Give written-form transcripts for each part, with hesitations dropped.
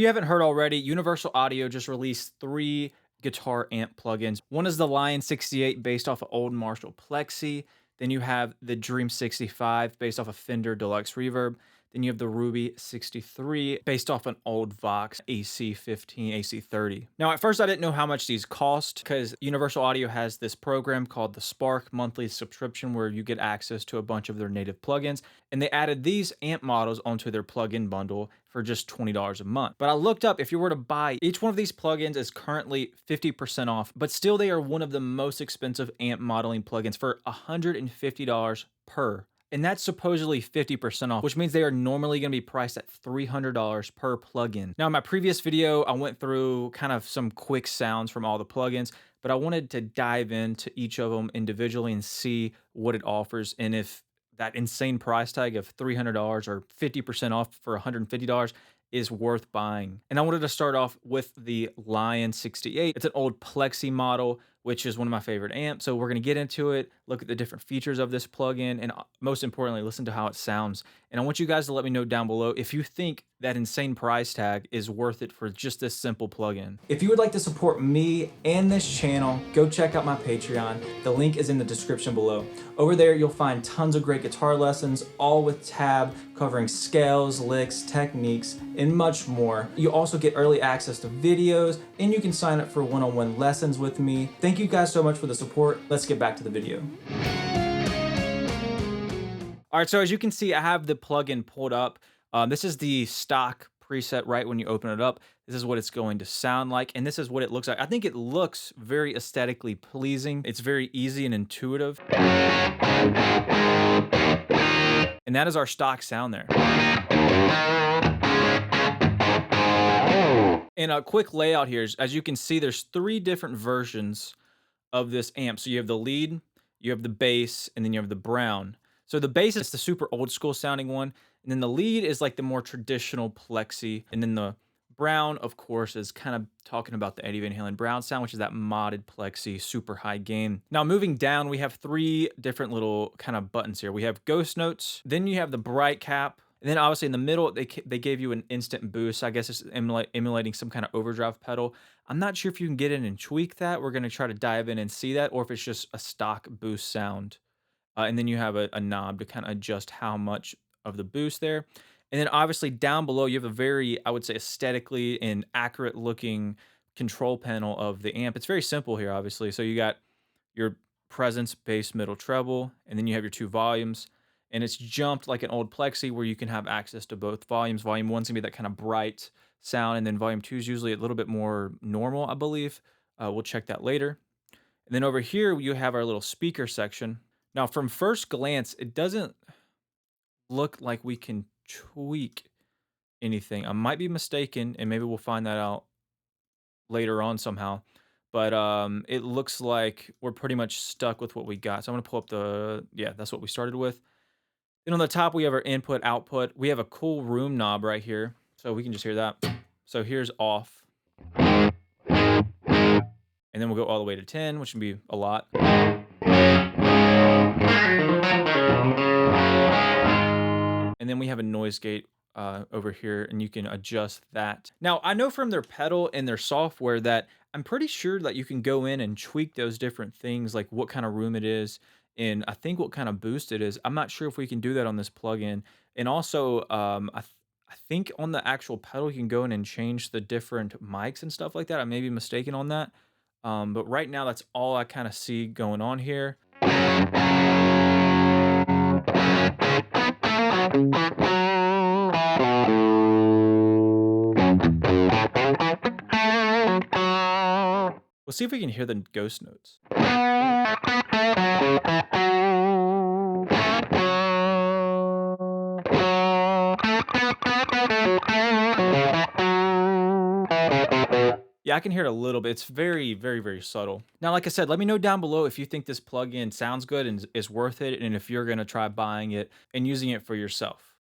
haven't heard already, Universal Audio just released 3 guitar amp plugins. One is the Lion 68 based off of old Marshall Plexi. Then you have the Dream 65 based off of Fender Deluxe Reverb. Then you have the Ruby 63 based off an old Vox AC15, AC30. Now, at first I didn't know how much these cost because Universal Audio has this program called the Spark monthly subscription where you get access to a bunch of their native plugins. And they added these amp models onto their plugin bundle for just $20 a month. But I looked up, if you were to buy, each one of these plugins is currently 50% off, but still they are one of the most expensive amp modeling plugins for $150 per. And that's supposedly 50% off, which means they are normally going to be priced at $300 per plugin. Now, in my previous video, I went through kind of some quick sounds from all the plugins, but I wanted to dive into each of them individually and see what it offers and if that insane price tag of $300 or 50% off for $150 is worth buying. And I wanted to start off with the Lion 68. It's an old Plexi model, which is one of my favorite amps. So we're going to get into it, look at the different features of this plugin, and most importantly, listen to how it sounds. And I want you guys to let me know down below if you think that insane price tag is worth it for just this simple plugin. If you would like to support me and this channel, go check out my Patreon. The link is in the description below. Over there, you'll find tons of great guitar lessons, all with tab, covering scales, licks, techniques, and much more. You also get early access to videos, and you can sign up for one-on-one lessons with me. Thank you guys so much for the support. Let's get back to the video. All right, so as you can see, I have the plugin pulled up. This is the stock preset right when you open it up. This is what it's going to sound like, and this is what it looks like. I think it looks very aesthetically pleasing. It's very easy and intuitive. And that is our stock sound there. And a quick layout here is, as you can see, there's 3 different versions of this amp. So you have the lead, you have the bass, and then you have the brown. So the bass is the super old school sounding one, and then the lead is like the more traditional Plexi, and then the brown, of course, is kind of talking about the Eddie Van Halen brown sound, which is that modded Plexi, super high gain. Now moving down, we have 3 different little kind of buttons here. We have ghost notes, then you have the bright cap, and then obviously in the middle, they gave you an instant boost. I guess it's emulating some kind of overdrive pedal. I'm not sure if you can get in and tweak that. We're going to try to dive in and see that, or if it's just a stock boost sound. And then you have a knob to kind of adjust how much of the boost there. And then obviously down below, you have a very, I would say, aesthetically and accurate looking control panel of the amp. It's very simple here, obviously. So you got your presence, bass, middle, treble, and then you have your 2 volumes. And it's jumped like an old Plexi where you can have access to both volumes. Volume 1's gonna be that kind of bright sound, and then volume 2 is usually a little bit more normal, I believe. We'll check that later. And then over here, you have our little speaker section. Now, from first glance, it doesn't look like we can tweak anything. I might be mistaken, and maybe we'll find that out later on somehow. But it looks like we're pretty much stuck with what we got. So I'm gonna pull up the, yeah, that's what we started with. Then on the top, we have our input, output. We have a cool room knob right here, so we can just hear that. So here's off. And then we'll go all the way to 10, which would be a lot. And then we have a noise gate over here, and you can adjust that. Now, I know from their pedal and their software that I'm pretty sure that you can go in and tweak those different things, like what kind of room it is, and I think what kind of boost it is. I'm not sure if we can do that on this plugin. And also, I think on the actual pedal, you can go in and change the different mics and stuff like that. I may be mistaken on that. But right now, that's all I kind of see going on here. We'll see if we can hear the ghost notes. Yeah, I can hear it a little bit. It's very, very, very subtle. Now, like I said, let me know down below if you think this plugin sounds good and is worth it, and if you're going to try buying it and using it for yourself.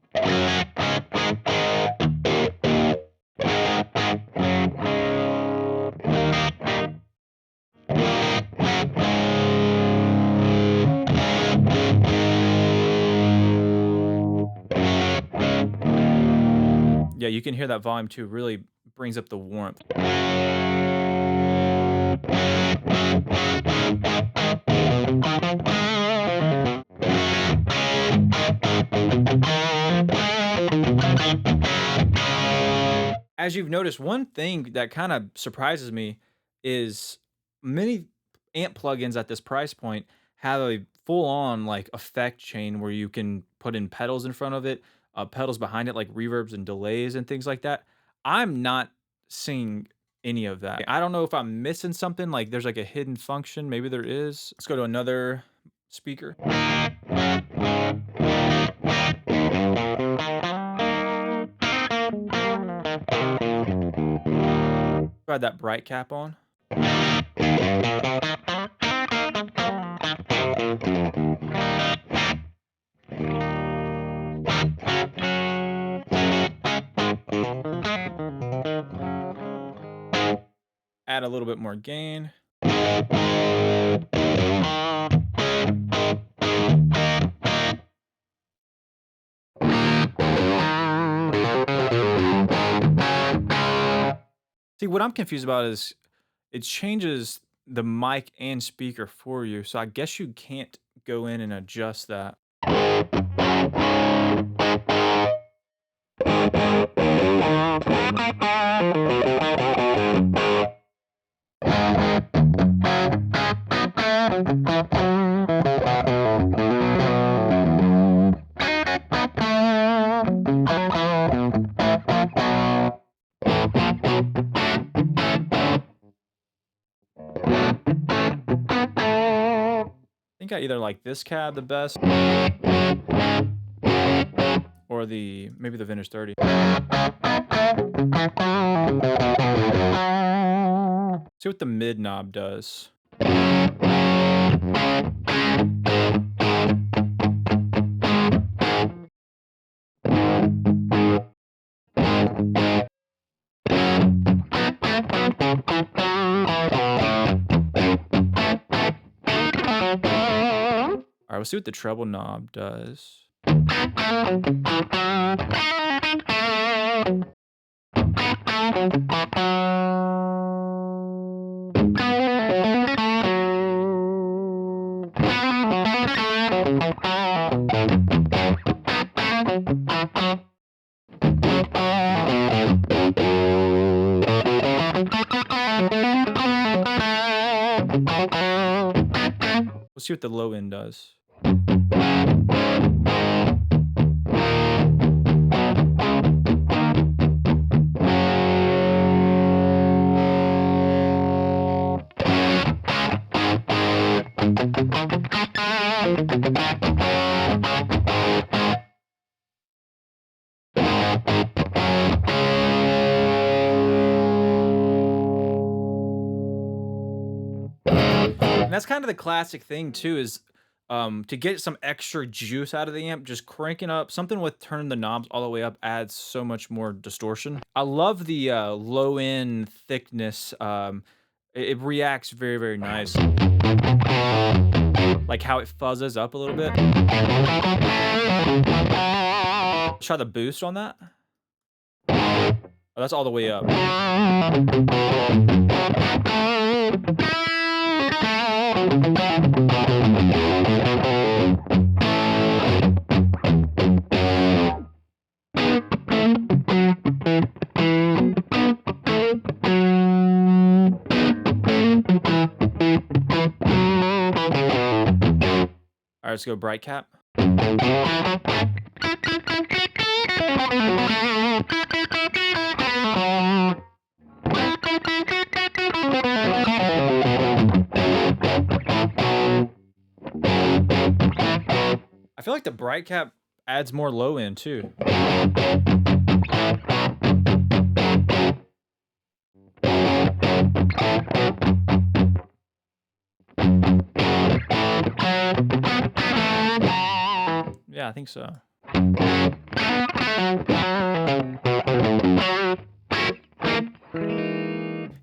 Yeah, you can hear that volume 2 really brings up the warmth. As you've noticed, one thing that kind of surprises me is many amp plugins at this price point have a full-on like effect chain where you can put in pedals in front of it, pedals behind it like reverbs and delays and things like that. I'm not seeing any of that. I don't know if I'm missing something, like there's like a hidden function. Maybe there is. Let's go to another speaker. Got that bright cap on. Add a little bit more gain. See, what I'm confused about is it changes the mic and speaker for you, so I guess you can't go in and adjust that. I think I either like this cab the best or maybe the Vintage 30. See what the mid knob does. All right, let's see what the treble knob does. Let's see what the low end does. And that's kind of the classic thing too, is to get some extra juice out of the amp, just cranking up something with turning the knobs all the way up adds so much more distortion. I love the low end thickness. It reacts very, very nice. Like how it fuzzes up a little bit. Let's try the boost on that. Oh, that's all the way up. All right, let's go bright cap. I feel like the bright cap adds more low end too. Yeah, I think so.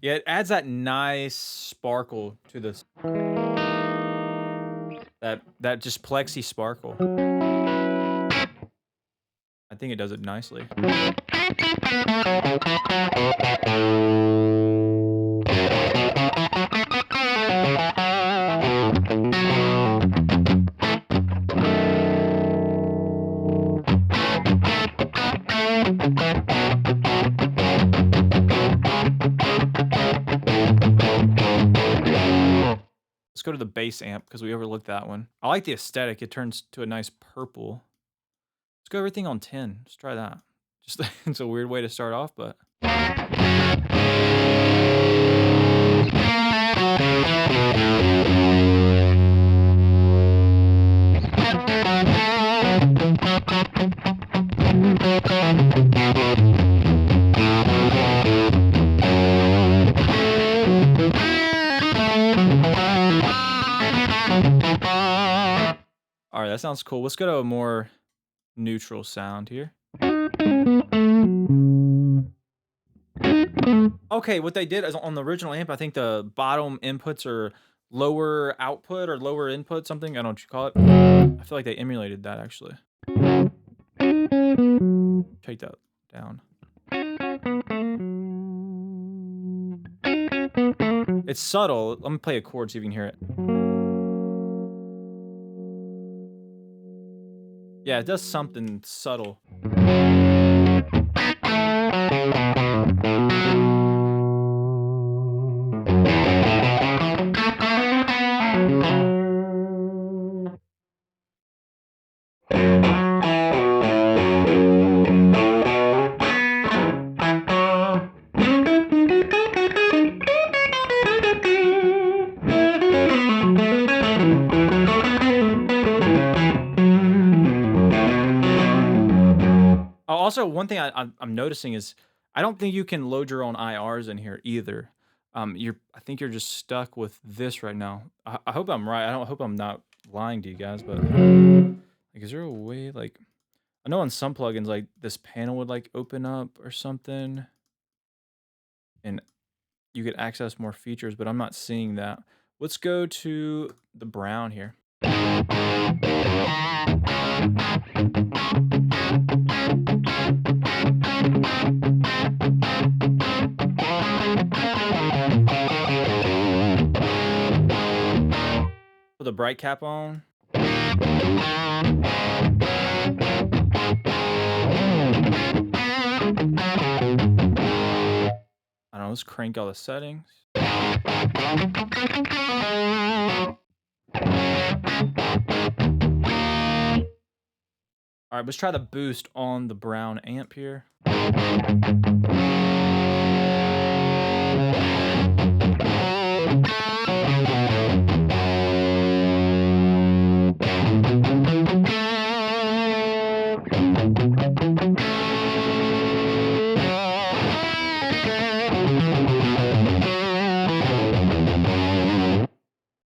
Yeah, it adds that nice sparkle to this. That just plexi sparkle. I think it does it nicely. Let's go to the bass amp because we overlooked that one. I like the aesthetic. It turns to a nice purple. Let's go everything on 10. Let's try that. Just it's a weird way to start off, but all right, that sounds cool. Let's go to a more neutral sound here. Okay, what they did is on the original amp, I think the bottom inputs are lower output or lower input, something. I don't know what you call it. I feel like they emulated that actually. Take that down. It's subtle. Let me play a chord, see if you can hear it. Yeah, it does something subtle. Also, one thing I'm noticing is I don't think you can load your own IRs in here either. I think you're just stuck with this right now. I hope I'm right. I hope I'm not lying to you guys, but like, is there a way like I know on some plugins like this panel would like open up or something, and you could access more features, but I'm not seeing that. Let's go to the brown here. Put the bright cap on. I don't know, let's crank all the settings. All right, let's try the boost on the brown amp here.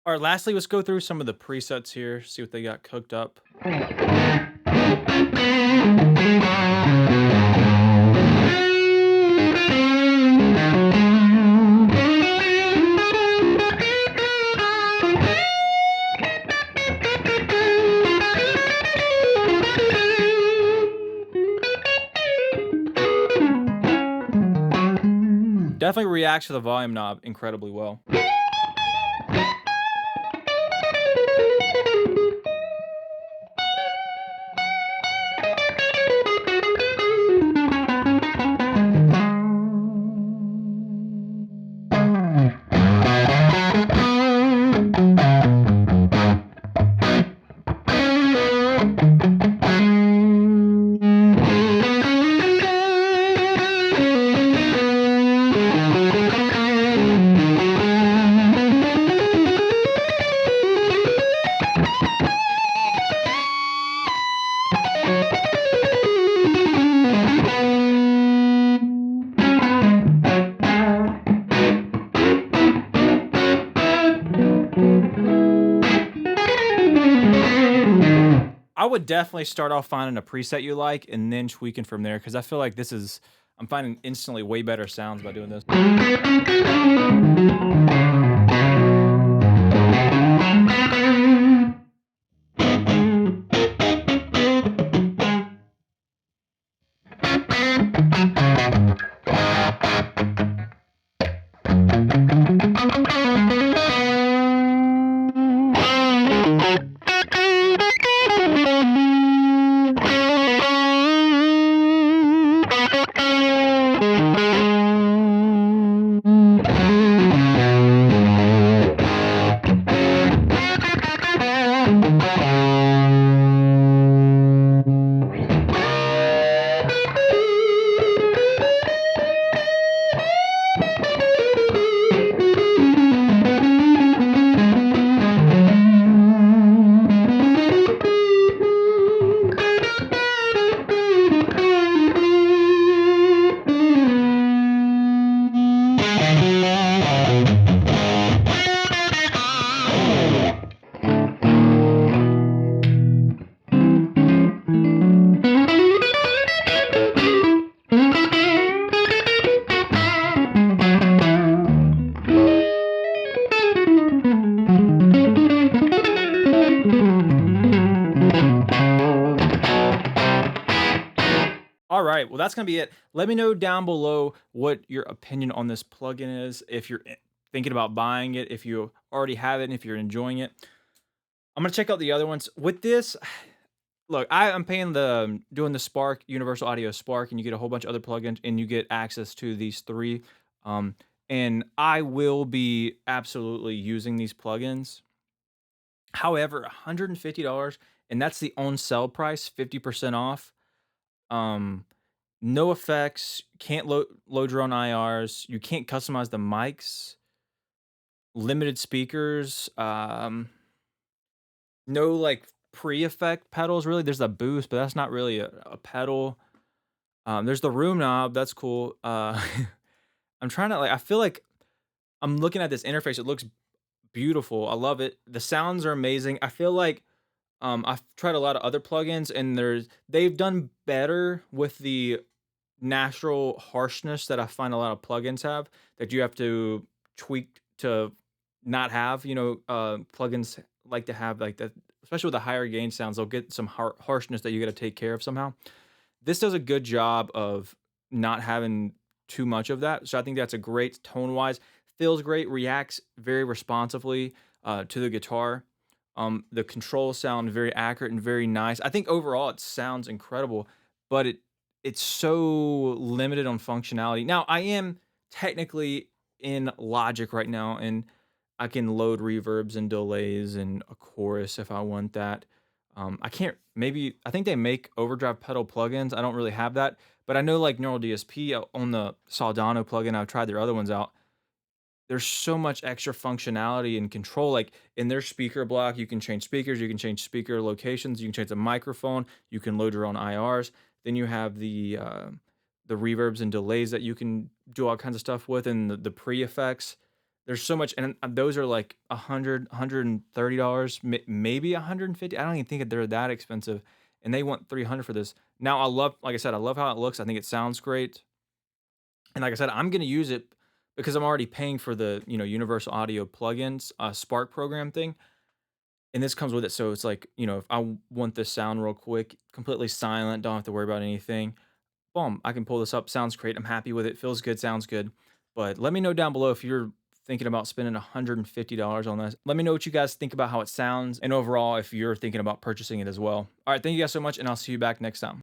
All right, lastly, let's go through some of the presets here, see what they got cooked up. Definitely reacts to the volume knob incredibly well. I would definitely start off finding a preset you like and then tweaking from there, because I feel like I'm finding instantly way better sounds by doing this. Well, that's gonna be it. Let me know down below what your opinion on this plugin is. If you're thinking about buying it, if you already have it, and if you're enjoying it. I'm gonna check out the other ones. With this, look, I'm paying the doing the Spark, Universal Audio Spark, and you get a whole bunch of other plugins, and you get access to these three. Um, and I will be absolutely using these plugins. However, $150, and that's the on sale price, 50% off. Um, no effects, can't load your own IRs, you can't customize the mics, limited speakers, no like pre-effect pedals really. There's a boost, but that's not really a pedal. There's the room knob, that's cool. I'm trying to like I feel like I'm looking at this interface, it looks beautiful. I love it. The sounds are amazing. I feel like I've tried a lot of other plugins and they've done better with the natural harshness that I find a lot of plugins have that you have to tweak to not have. Plugins like to have like that, especially with the higher gain sounds. They'll get some harshness that you got to take care of somehow. This does a good job of not having too much of that. So I think that's a great tone wise. Feels great, reacts very responsively to the guitar. The controls sound very accurate and very nice. I think overall it sounds incredible, but it's so limited on functionality. Now I am technically in Logic right now, and I can load reverbs and delays and a chorus if I want that. I can't. Maybe I think they make Overdrive pedal plugins. I don't really have that, but I know like Neural DSP on the Soldano plugin. I've tried their other ones out. There's so much extra functionality and control. Like in their speaker block, you can change speakers, you can change speaker locations, you can change the microphone, you can load your own IRs. Then you have the reverbs and delays that you can do all kinds of stuff with, and the pre effects. There's so much, and those are like $130, maybe 150. I don't even think they're that expensive, and they want 300 for this. Now I love, like I said, I love how it looks. I think it sounds great. And like I said, I'm gonna use it because I'm already paying for the, Universal Audio plugins, Spark program thing, and this comes with it. So it's like, if I want this sound real quick, completely silent, don't have to worry about anything. Boom, I can pull this up. Sounds great. I'm happy with it. Feels good. Sounds good. But let me know down below if you're thinking about spending $150 on this. Let me know what you guys think about how it sounds, and overall if you're thinking about purchasing it as well. All right, thank you guys so much, and I'll see you back next time.